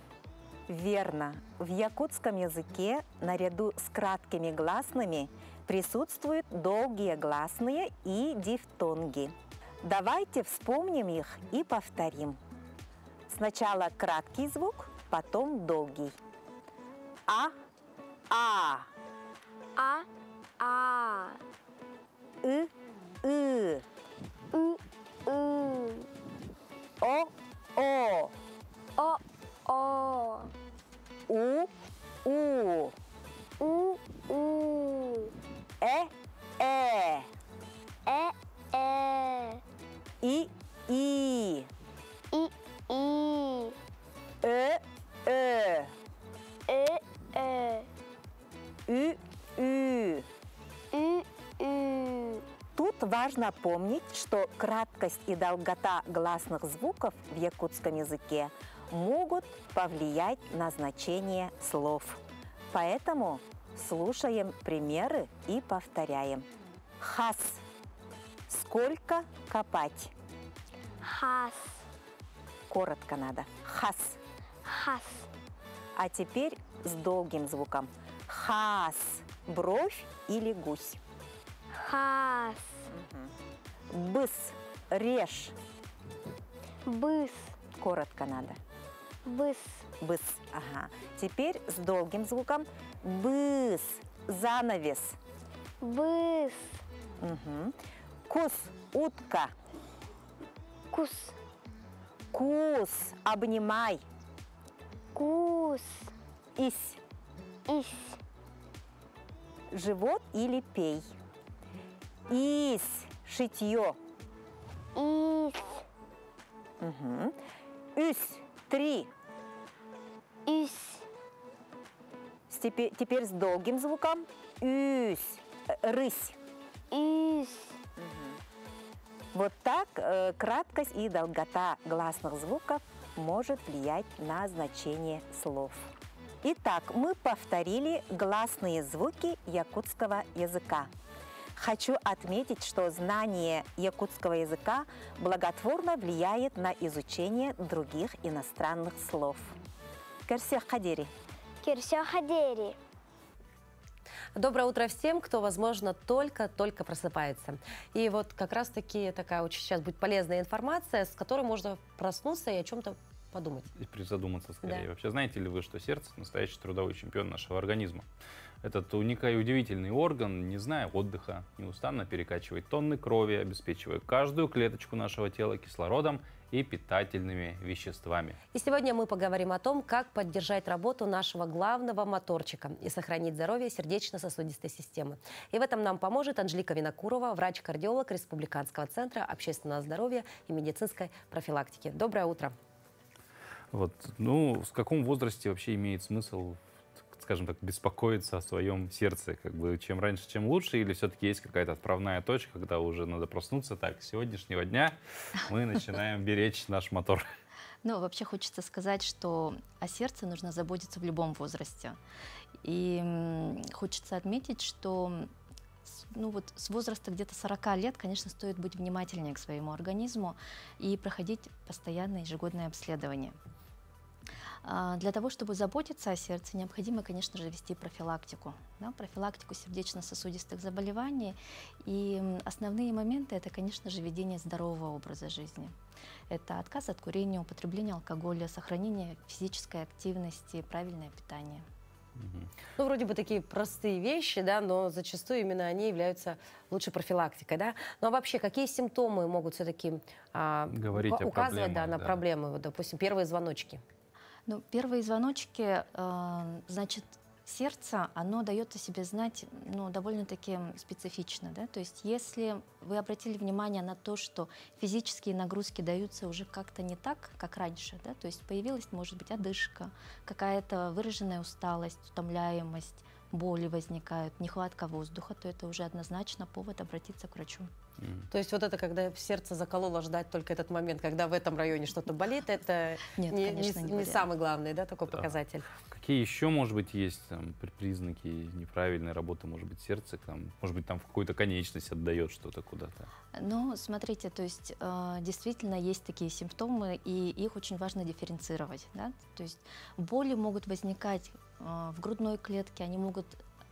Верно. В якутском языке наряду с краткими гласными присутствуют долгие гласные и дифтонги. Давайте вспомним их и повторим. Сначала краткий звук, потом долгий. А. И. О. У. И. Тут важно помнить, что краткость и долгота гласных звуков в якутском языке могут повлиять на значение слов. Поэтому слушаем примеры и повторяем. Хас. Сколько копать? Хас. Коротко надо. Хас. Хас. А теперь с долгим звуком. Хас. Бровь или гусь? Хас. Быс. Режь. Быс. Коротко надо. Быс. Быс. Ага. Теперь с долгим звуком. Быс. Занавес. Быс. Угу. Кус. Утка. Кус. Кус. Обнимай. Кус. Ись. Ись. Живот или пей? Ись. Шитье. Ись. Угу. Üs. 3. Üs. Теперь с долгим звуком. Üs. Рысь. Üs. Вот так краткость и долгота гласных звуков может влиять на значение слов. Итак, мы повторили гласные звуки якутского языка. Хочу отметить, что знание якутского языка благотворно влияет на изучение других иностранных слов. Керсех хадери. Керсех хадери. Доброе утро всем, кто, возможно, только-только просыпается. И вот как раз-таки такая очень сейчас будет полезная информация, с которой можно проснуться и о чем-то подумать. И призадуматься скорее. Да. Вообще, знаете ли вы, что сердце – настоящий трудовой чемпион нашего организма? Этот уникальный и удивительный орган, не зная отдыха, неустанно перекачивает тонны крови, обеспечивая каждую клеточку нашего тела кислородом и питательными веществами. И сегодня мы поговорим о том, как поддержать работу нашего главного моторчика и сохранить здоровье сердечно-сосудистой системы. И в этом нам поможет Анжелика Винокурова, врач-кардиолог Республиканского центра общественного здоровья и медицинской профилактики. Доброе утро. Вот. Ну, в каком возрасте вообще имеет смысл, скажем так, беспокоиться о своем сердце? Как бы чем раньше, тем лучше? Или все-таки есть какая-то отправная точка, когда уже надо проснуться? Так, с сегодняшнего дня мы начинаем беречь наш мотор. Ну, вообще хочется сказать, что о сердце нужно заботиться в любом возрасте. И хочется отметить, что с возраста где-то 40 лет, конечно, стоит быть внимательнее к своему организму и проходить постоянное ежегодное обследование. Для того, чтобы заботиться о сердце, необходимо, конечно же, вести профилактику. Да, профилактику сердечно-сосудистых заболеваний. И основные моменты – это, конечно же, ведение здорового образа жизни. Это отказ от курения, употребления алкоголя, сохранение физической активности, правильное питание. Ну, вроде бы такие простые вещи, да, но зачастую именно они являются лучшей профилактикой, да. Ну, а вообще, какие симптомы могут все-таки указывать на проблемы? Вот, допустим, первые звоночки. Ну, первые звоночки, значит, сердце, оно дает о себе знать, довольно-таки специфично, да, то есть если вы обратили внимание на то, что физические нагрузки даются уже как-то не так, как раньше, да, то есть появилась, может быть, одышка, какая-то выраженная усталость, утомляемость, боли возникают, нехватка воздуха, то это уже однозначно повод обратиться к врачу. То есть вот это, когда сердце закололо, ждать только этот момент, когда в этом районе что-то болит, это не самый главный, да, такой показатель. Какие еще, может быть, есть там, признаки неправильной работы, может быть, сердце, может быть, там в какую-то конечность отдает что-то куда-то? Ну, смотрите, то есть действительно есть такие симптомы, и их очень важно дифференцировать, да? То есть боли могут возникать в грудной клетке, они могут,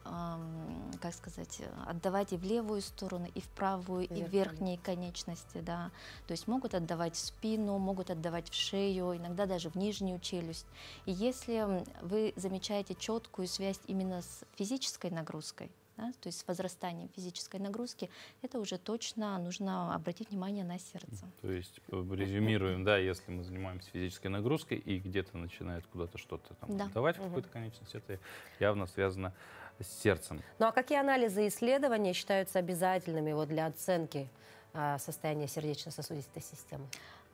как сказать, отдавать и в левую сторону, и в правую, и в верхние конечности, да. То есть могут отдавать в спину, могут отдавать в шею, иногда даже в нижнюю челюсть. И если вы замечаете четкую связь именно с физической нагрузкой, да, то есть с возрастанием физической нагрузки, это уже точно нужно обратить внимание на сердце. То есть, резюмируем, да, если мы занимаемся физической нагрузкой и где-то начинает куда-то что-то давать в какую-то конечность, это явно связано с сердцем. Ну а какие анализы и исследования считаются обязательными для оценки состояния сердечно-сосудистой системы?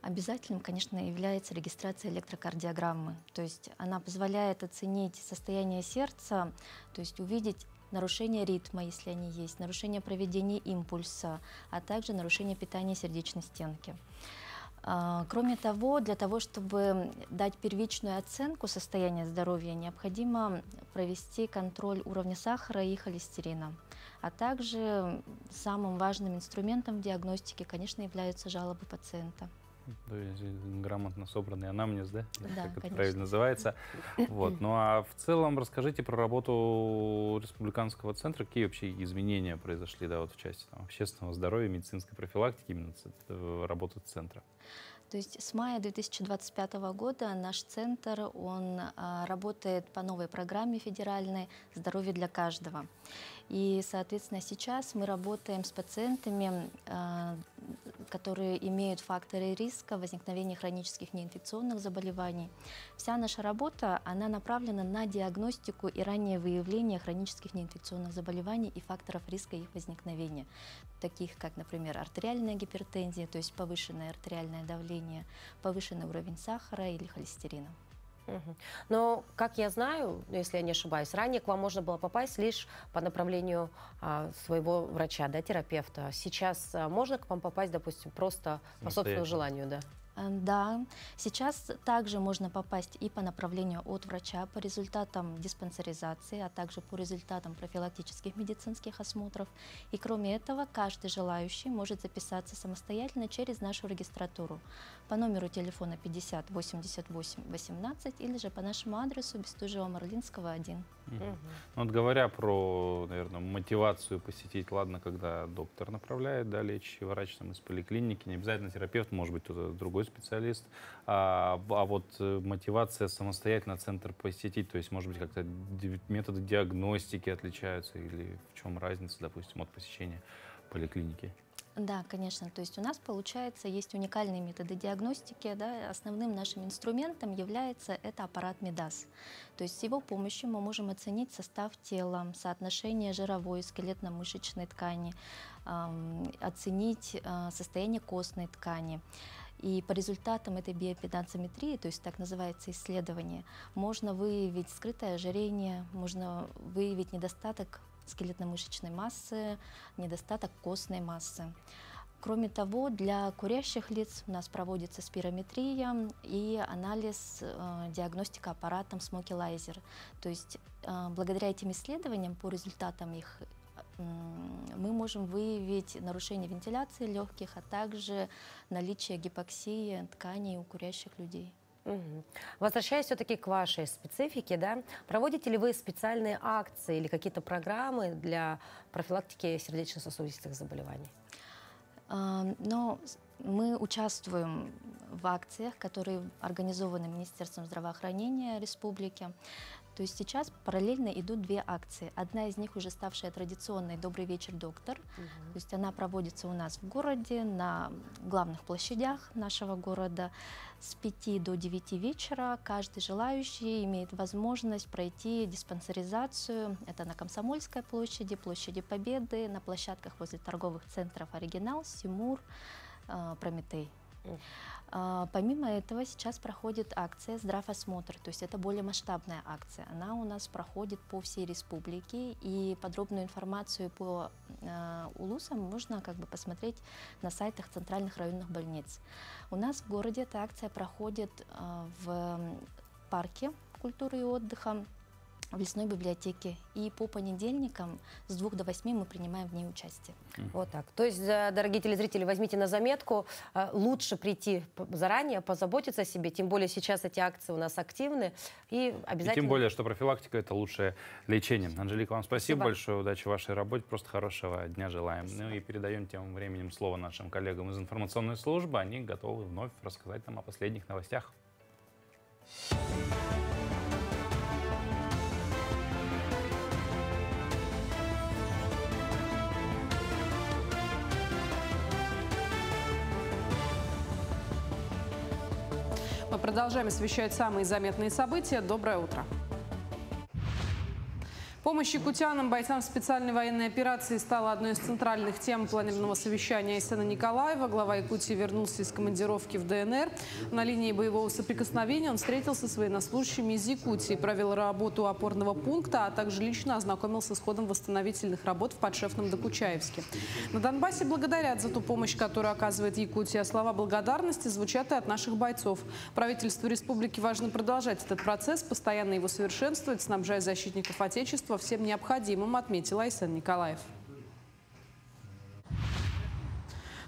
Обязательным, конечно, является регистрация электрокардиограммы. То есть она позволяет оценить состояние сердца, то есть увидеть нарушение ритма, если они есть, нарушение проведения импульса, а также нарушение питания сердечной стенки. Кроме того, для того, чтобы дать первичную оценку состояния здоровья, необходимо провести контроль уровня сахара и холестерина. А также самым важным инструментом диагностики, конечно, являются жалобы пациента. То есть грамотно собранный анамнез, да? Да, как это конечно. правильно называется. Вот. Ну а в целом расскажите про работу республиканского центра. Какие вообще изменения произошли в части общественного здоровья, медицинской профилактики, именно работы центра? То есть с мая 2025 года наш центр, он работает по новой программе федеральной «Здоровье для каждого». И, соответственно, сейчас мы работаем с пациентами, которые имеют факторы риска возникновения хронических неинфекционных заболеваний. Вся наша работа, она направлена на диагностику и раннее выявление хронических неинфекционных заболеваний и факторов риска их возникновения, таких как, например, артериальная гипертензия, то есть повышенное артериальное давление, повышенный уровень сахара или холестерина. Но, как я знаю, если я не ошибаюсь, ранее к вам можно было попасть лишь по направлению своего врача, да, терапевта. Сейчас можно к вам попасть, допустим, просто по собственному желанию, да? Да, сейчас также можно попасть и по направлению от врача по результатам диспансеризации, а также по результатам профилактических медицинских осмотров. И кроме этого, каждый желающий может записаться самостоятельно через нашу регистратуру по номеру телефона 50 88 18 или же по нашему адресу Бестужева-Марлинского, 1. Вот говоря про, наверное, мотивацию посетить, ладно, когда доктор направляет, да, лечащий врач из поликлиники, не обязательно терапевт, может быть, кто-то другой специалист, а вот мотивация самостоятельно центр посетить, то есть, может быть, как-то методы диагностики отличаются или в чем разница, допустим, от посещения поликлиники? Да, конечно. То есть у нас, получается, есть уникальные методы диагностики. Да? Основным нашим инструментом является это аппарат МИДАС. То есть с его помощью мы можем оценить состав тела, соотношение жировой, скелетно-мышечной ткани, оценить состояние костной ткани. И по результатам этой биопедансометрии, то есть так называется исследование, можно выявить скрытое ожирение, можно выявить недостаток скелетно-мышечной массы, недостаток костной массы. Кроме того, для курящих лиц у нас проводится спирометрия и анализ, диагностика аппаратом Smoky Laser. То есть благодаря этим исследованиям, по результатам их, мы можем выявить нарушение вентиляции легких, а также наличие гипоксии тканей у курящих людей. Возвращаясь все-таки к вашей специфике, да, проводите ли вы специальные акции или какие-то программы для профилактики сердечно-сосудистых заболеваний? Но мы участвуем в акциях, которые организованы Министерством здравоохранения Республики. То есть сейчас параллельно идут две акции. Одна из них уже ставшая традиционной «Добрый вечер, доктор». То есть она проводится у нас в городе, на главных площадях нашего города. С 5 до 9 вечера каждый желающий имеет возможность пройти диспансеризацию. Это на Комсомольской площади, площади Победы, на площадках возле торговых центров «Оригинал», «Симур», «Прометей». Помимо этого сейчас проходит акция «Здравосмотр», то есть это более масштабная акция. Она у нас проходит по всей республике, и подробную информацию по улусам можно посмотреть на сайтах центральных районных больниц. У нас в городе эта акция проходит в парке культуры и отдыха, в лесной библиотеке. И по понедельникам с 2 до 8 мы принимаем в ней участие. Вот так. То есть, дорогие телезрители, возьмите на заметку, лучше прийти заранее, позаботиться о себе, тем более сейчас эти акции у нас активны. И обязательно... И тем более, что профилактика – это лучшее лечение. Анжелика, вам спасибо большое, удачи в вашей работе, просто хорошего дня желаем. Спасибо. Ну и передаем тем временем слово нашим коллегам из информационной службы. Они готовы вновь рассказать нам о последних новостях. Мы продолжаем освещать самые заметные события. Доброе утро. Помощь якутянам, бойцам специальной военной операции стала одной из центральных тем планерного совещания Айсена Николаева. Глава Якутии вернулся из командировки в ДНР. На линии боевого соприкосновения он встретился с военнослужащими из Якутии, провел работу опорного пункта, а также лично ознакомился с ходом восстановительных работ в подшефном Докучаевске. На Донбассе благодарят за ту помощь, которую оказывает Якутия. Слова благодарности звучат и от наших бойцов. Правительству республики важно продолжать этот процесс, постоянно его совершенствовать, снабжая защитников Отечества всем необходимым, отметил Айсен Николаев.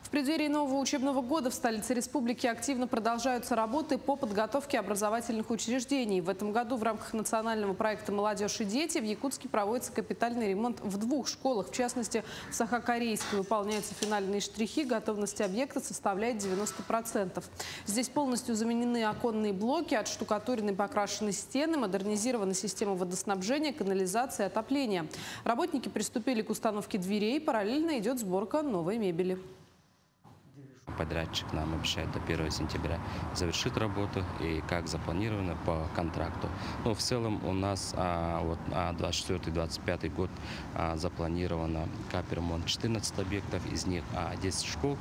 В преддверии нового учебного года в столице республики активно продолжаются работы по подготовке образовательных учреждений. В этом году в рамках национального проекта «Молодежь и дети» в Якутске проводится капитальный ремонт в 2 школах. В частности, в Сахакорейской выполняются финальные штрихи, готовность объекта составляет 90%. Здесь полностью заменены оконные блоки, отштукатурены и покрашены стены, модернизирована система водоснабжения, канализации, отопления. Работники приступили к установке дверей, параллельно идет сборка новой мебели. Подрядчик нам обещает до 1 сентября завершить работу, и как запланировано по контракту. Но в целом у нас вот 24-25 год запланировано капремонт 14 объектов, из них 10 школ,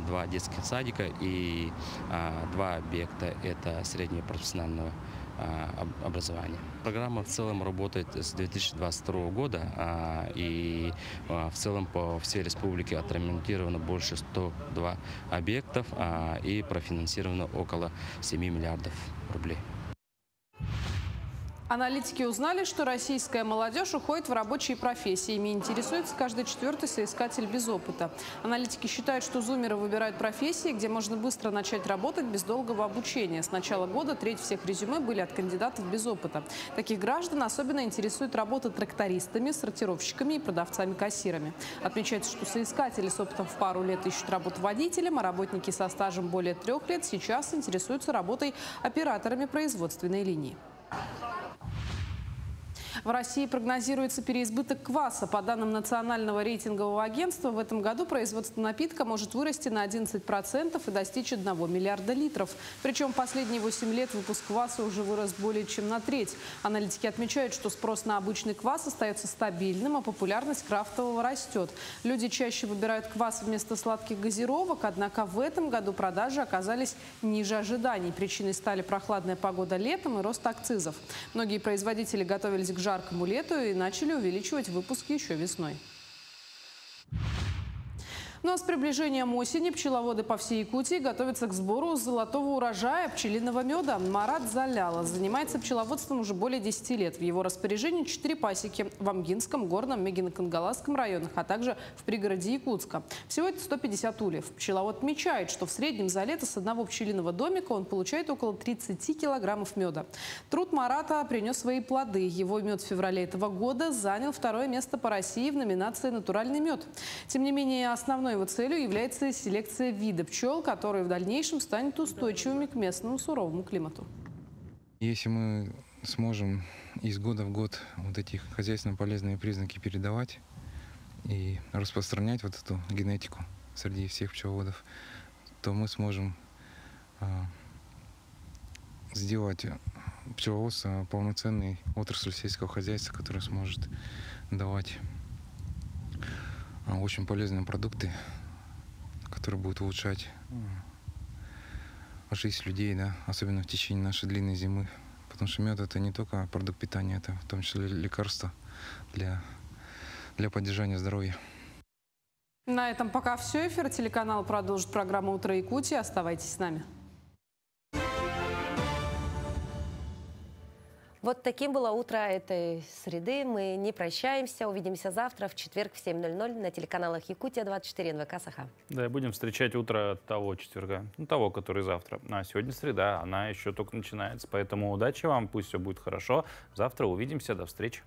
2 детских садика и 2 объекта – это среднее профессиональное образования. Программа в целом работает с 2022 года, и в целом по всей республике отремонтировано больше 102 объектов и профинансировано около 7 миллиардов рублей. Аналитики узнали, что российская молодежь уходит в рабочие профессии. Ими интересуется каждый 4-й соискатель без опыта. Аналитики считают, что зумеры выбирают профессии, где можно быстро начать работать без долгого обучения. С начала года треть всех резюме были от кандидатов без опыта. Таких граждан особенно интересует работа трактористами, сортировщиками и продавцами-кассирами. Отмечается, что соискатели с опытом в пару лет ищут работу водителем, а работники со стажем более 3 лет сейчас интересуются работой операторами производственной линии. В России прогнозируется переизбыток кваса. По данным Национального рейтингового агентства, в этом году производство напитка может вырасти на 11% и достичь 1 миллиарда литров. Причем последние 8 лет выпуск кваса уже вырос более чем на треть. Аналитики отмечают, что спрос на обычный квас остается стабильным, а популярность крафтового растет. Люди чаще выбирают квас вместо сладких газировок, однако в этом году продажи оказались ниже ожиданий. Причиной стали прохладная погода летом и рост акцизов. Многие производители готовились к жаркому лету и начали увеличивать выпуск еще весной. Ну а с приближением осени пчеловоды по всей Якутии готовятся к сбору золотого урожая пчелиного меда. Марат Заляла занимается пчеловодством уже более 10 лет. В его распоряжении 4 пасеки в Амгинском, Горном, Мегино-Кангаласском районах, а также в пригороде Якутска. Всего это 150 ульев. Пчеловод отмечает, что в среднем за лето с одного пчелиного домика он получает около 30 килограммов меда. Труд Марата принес свои плоды. Его мед в феврале этого года занял 2-е место по России в номинации «Натуральный мед». Тем не менее, основной его целью является селекция вида пчел, которые в дальнейшем станут устойчивыми к местному суровому климату. Если мы сможем из года в год вот эти хозяйственно полезные признаки передавать и распространять вот эту генетику среди всех пчеловодов, то мы сможем сделать пчеловодство полноценной отрасль сельского хозяйства, которая сможет давать очень полезные продукты, которые будут улучшать жизнь людей, да, особенно в течение нашей длинной зимы. Потому что мед — это не только продукт питания, это в том числе лекарство для поддержания здоровья. На этом пока все. Эфир телеканала продолжит программа «Утро Якутии». Оставайтесь с нами. Вот таким было утро этой среды. Мы не прощаемся. Увидимся завтра в четверг в 7:00 на телеканалах Якутия-24 НВК Саха. Да, и будем встречать утро того четверга, того, который завтра. А сегодня среда, она еще только начинается. Поэтому удачи вам, пусть все будет хорошо. Завтра увидимся. До встречи.